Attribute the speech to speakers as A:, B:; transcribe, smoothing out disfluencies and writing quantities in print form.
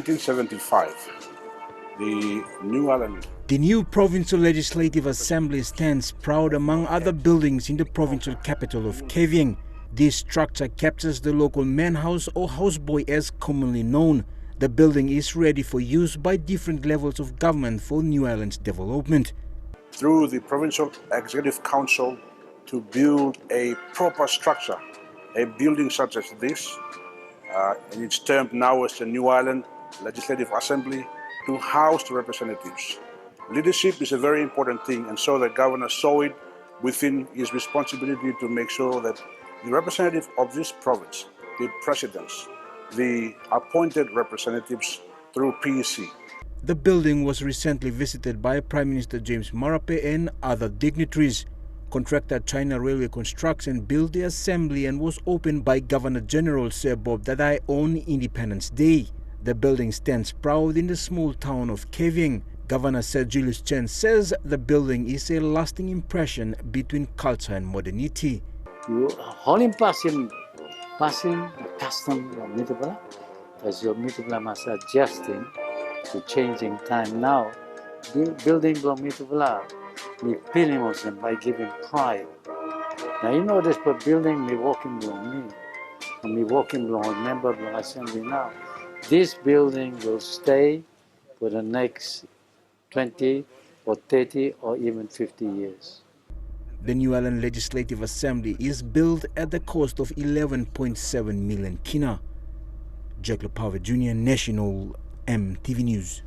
A: 1975, the New Island.
B: The new Provincial Legislative Assembly stands proud among other buildings in the provincial capital of Kavieng. This structure captures the local man house or hausboi as commonly known. The building is ready for use by different levels of government for New Island's development.
A: Through the Provincial Executive Council to build a proper structure, a building such as this, and it's termed now as the New Island Legislative Assembly, to house the representatives. Leadership is a very important thing, and so the governor saw it within his responsibility to make sure that the representative of this province, the presidents, the appointed representatives through PEC.
B: The building was recently visited by Prime Minister James Marape and other dignitaries. Contractor China Railway constructs and built the assembly and was opened by Governor General Sir Bob Dadai on Independence Day. The building stands proud in the small town of Kavieng. Governor Sir Julius Chan says the building is a lasting impression between culture and modernity.
C: You holding passing the custom of Mitubala, as your Mitubala must adjusting to changing time now. Building of Mitubala, we feel emotion by giving pride. Now you know this, but building me walking below me, and me walking below member of the assembly now. This building will stay for the next 20 or 30 or even 50 years.
B: The New Island Legislative Assembly is built at the cost of 11.7 million kina. Jack Lepave Jr., National EMTV News.